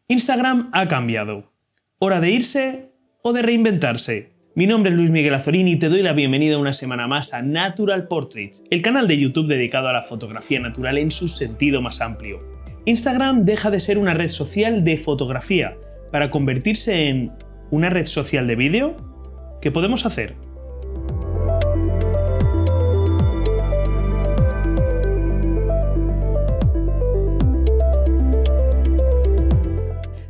Instagram ha cambiado. ¿Hora de irse o de reinventarse? Mi nombre es Luis Miguel Azorín y te doy la bienvenida una semana más a Natural Portraits, el canal de YouTube dedicado a la fotografía natural en su sentido más amplio. Instagram deja de ser una red social de fotografía para convertirse en una red social de vídeo. ¿Qué podemos hacer?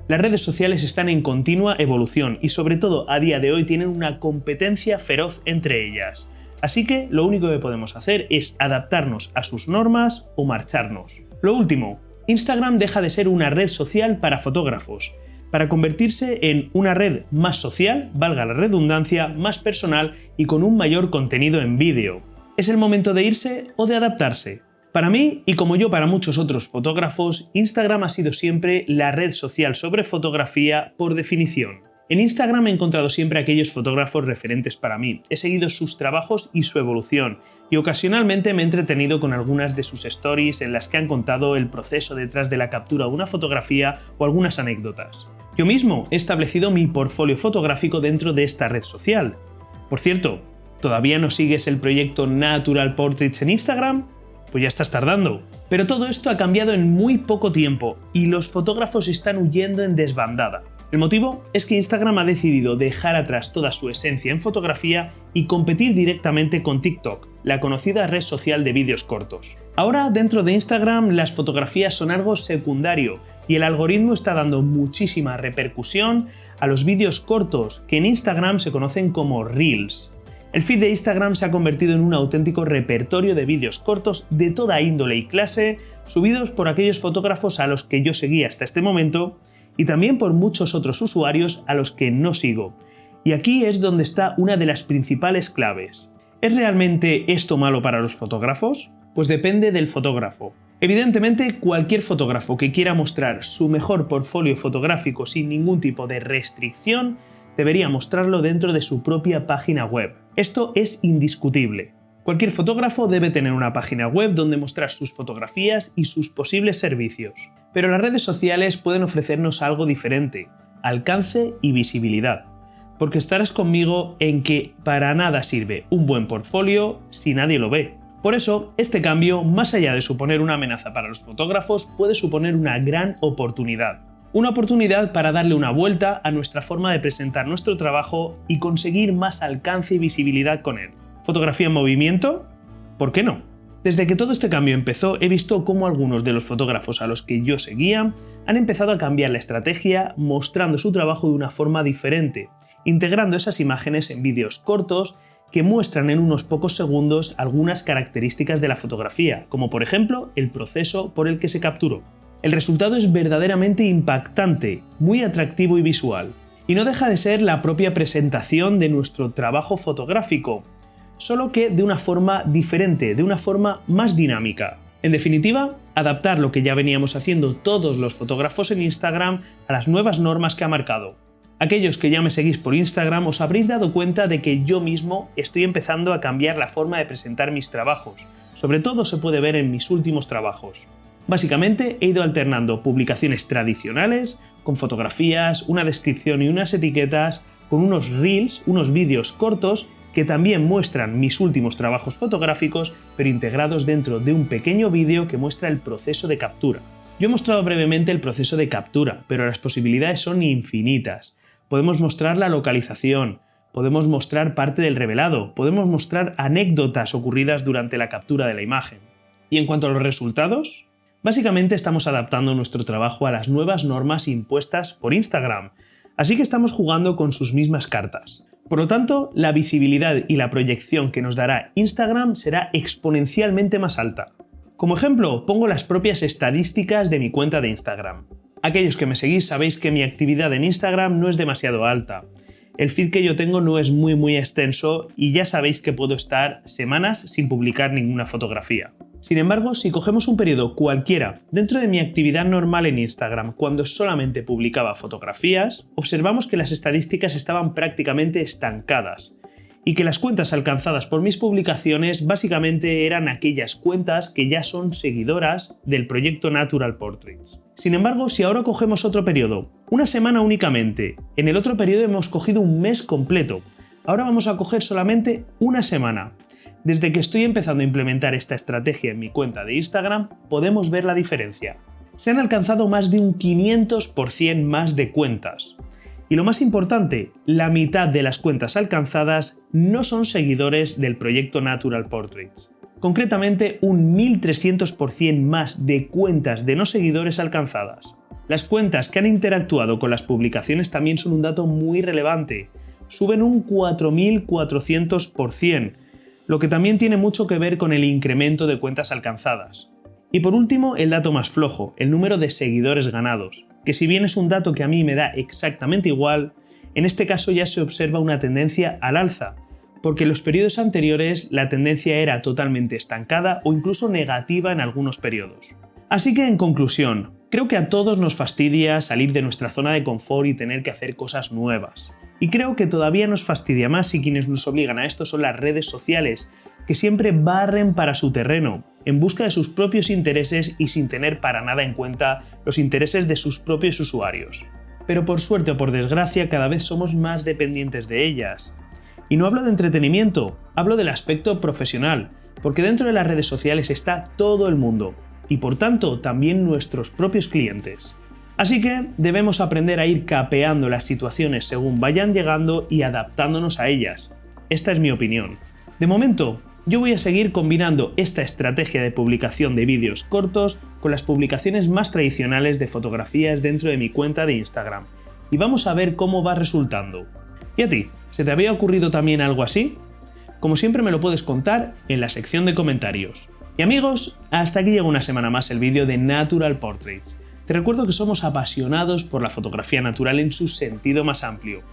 Las redes sociales están en continua evolución y sobre todo a día de hoy tienen una competencia feroz entre ellas. Así que lo único que podemos hacer es adaptarnos a sus normas o marcharnos. Lo último, Instagram deja de ser una red social para fotógrafos, para convertirse en una red más social, valga la redundancia, más personal y con un mayor contenido en vídeo. ¿Es el momento de irse o de adaptarse? Para mí, y como yo para muchos otros fotógrafos, Instagram ha sido siempre la red social sobre fotografía por definición. En Instagram he encontrado siempre aquellos fotógrafos referentes para mí, he seguido sus trabajos y su evolución, y ocasionalmente me he entretenido con algunas de sus stories en las que han contado el proceso detrás de la captura de una fotografía o algunas anécdotas. Yo mismo he establecido mi portfolio fotográfico dentro de esta red social. Por cierto, ¿todavía no sigues el proyecto Natural Portraits en Instagram? Pues ya estás tardando. Pero todo esto ha cambiado en muy poco tiempo y los fotógrafos están huyendo en desbandada. El motivo es que Instagram ha decidido dejar atrás toda su esencia en fotografía y competir directamente con TikTok, la conocida red social de vídeos cortos. Ahora, dentro de Instagram, las fotografías son algo secundario y el algoritmo está dando muchísima repercusión a los vídeos cortos, que en Instagram se conocen como Reels. El feed de Instagram se ha convertido en un auténtico repertorio de vídeos cortos de toda índole y clase, subidos por aquellos fotógrafos a los que yo seguía hasta este momento y también por muchos otros usuarios a los que no sigo. Y aquí es donde está una de las principales claves. ¿Es realmente esto malo para los fotógrafos? Pues depende del fotógrafo. Evidentemente, cualquier fotógrafo que quiera mostrar su mejor portfolio fotográfico sin ningún tipo de restricción debería mostrarlo dentro de su propia página web. Esto es indiscutible. Cualquier fotógrafo debe tener una página web donde mostrar sus fotografías y sus posibles servicios. Pero las redes sociales pueden ofrecernos algo diferente: alcance y visibilidad. Porque estarás conmigo en que para nada sirve un buen portfolio si nadie lo ve. Por eso, este cambio, más allá de suponer una amenaza para los fotógrafos, puede suponer una gran oportunidad. Una oportunidad para darle una vuelta a nuestra forma de presentar nuestro trabajo y conseguir más alcance y visibilidad con él. ¿Fotografía en movimiento? ¿Por qué no? Desde que todo este cambio empezó, he visto cómo algunos de los fotógrafos a los que yo seguía han empezado a cambiar la estrategia, mostrando su trabajo de una forma diferente, integrando esas imágenes en vídeos cortos que muestran en unos pocos segundos algunas características de la fotografía, como por ejemplo el proceso por el que se capturó. El resultado es verdaderamente impactante, muy atractivo y visual. Y no deja de ser la propia presentación de nuestro trabajo fotográfico, solo que de una forma diferente, de una forma más dinámica. En definitiva, adaptar lo que ya veníamos haciendo todos los fotógrafos en Instagram a las nuevas normas que ha marcado. Aquellos que ya me seguís por Instagram os habréis dado cuenta de que yo mismo estoy empezando a cambiar la forma de presentar mis trabajos. Sobre todo se puede ver en mis últimos trabajos. Básicamente he ido alternando publicaciones tradicionales con fotografías, una descripción y unas etiquetas, con unos reels, unos vídeos cortos que también muestran mis últimos trabajos fotográficos, pero integrados dentro de un pequeño vídeo que muestra el proceso de captura. Yo he mostrado brevemente el proceso de captura, pero las posibilidades son infinitas. Podemos mostrar la localización, podemos mostrar parte del revelado, podemos mostrar anécdotas ocurridas durante la captura de la imagen. Y en cuanto a los resultados, básicamente estamos adaptando nuestro trabajo a las nuevas normas impuestas por Instagram, así que estamos jugando con sus mismas cartas. Por lo tanto, la visibilidad y la proyección que nos dará Instagram será exponencialmente más alta. Como ejemplo, pongo las propias estadísticas de mi cuenta de Instagram. Aquellos que me seguís sabéis que mi actividad en Instagram no es demasiado alta. El feed que yo tengo no es muy extenso y ya sabéis que puedo estar semanas sin publicar ninguna fotografía. Sin embargo, si cogemos un periodo cualquiera dentro de mi actividad normal en Instagram, cuando solamente publicaba fotografías, observamos que las estadísticas estaban prácticamente estancadas. y que las cuentas alcanzadas por mis publicaciones básicamente eran aquellas cuentas que ya son seguidoras del proyecto Natural Portraits. Sin embargo, si ahora cogemos otro periodo, una semana únicamente, en el otro periodo hemos cogido un mes completo, ahora vamos a coger solamente una semana. Desde que estoy empezando a implementar esta estrategia en mi cuenta de Instagram, podemos ver la diferencia. Se han alcanzado más de un 500% más de cuentas. Y lo más importante, la mitad de las cuentas alcanzadas no son seguidores del proyecto Natural Portraits. Concretamente, un 1300% más de cuentas de no seguidores alcanzadas. Las cuentas que han interactuado con las publicaciones también son un dato muy relevante. Suben un 4400%, lo que también tiene mucho que ver con el incremento de cuentas alcanzadas. Y por último, el dato más flojo, el número de seguidores ganados, que si bien es un dato que a mí me da exactamente igual, en este caso ya se observa una tendencia al alza, porque en los periodos anteriores la tendencia era totalmente estancada o incluso negativa en algunos periodos. Así que, en conclusión, creo que a todos nos fastidia salir de nuestra zona de confort y tener que hacer cosas nuevas. Y creo que todavía nos fastidia más si quienes nos obligan a esto son las redes sociales, que siempre barren para su terreno, en busca de sus propios intereses y sin tener para nada en cuenta los intereses de sus propios usuarios. Pero por suerte o por desgracia cada vez somos más dependientes de ellas. Y no hablo de entretenimiento, hablo del aspecto profesional, porque dentro de las redes sociales está todo el mundo, y por tanto también nuestros propios clientes. Así que debemos aprender a ir capeando las situaciones según vayan llegando y adaptándonos a ellas. Esta es mi opinión. De momento, yo voy a seguir combinando esta estrategia de publicación de vídeos cortos con las publicaciones más tradicionales de fotografías dentro de mi cuenta de Instagram. Y vamos a ver cómo va resultando. ¿Y a ti? ¿Se te había ocurrido también algo así? Como siempre me lo puedes contar en la sección de comentarios. Y amigos, hasta aquí llega una semana más el vídeo de Natural Portraits. Te recuerdo que somos apasionados por la fotografía natural en su sentido más amplio.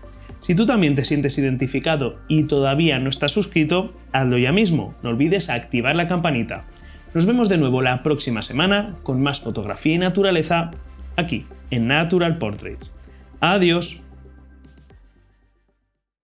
Si tú también te sientes identificado y todavía no estás suscrito, hazlo ya mismo, no olvides activar la campanita. Nos vemos de nuevo la próxima semana con más fotografía y naturaleza aquí en Natural Portraits. Adiós.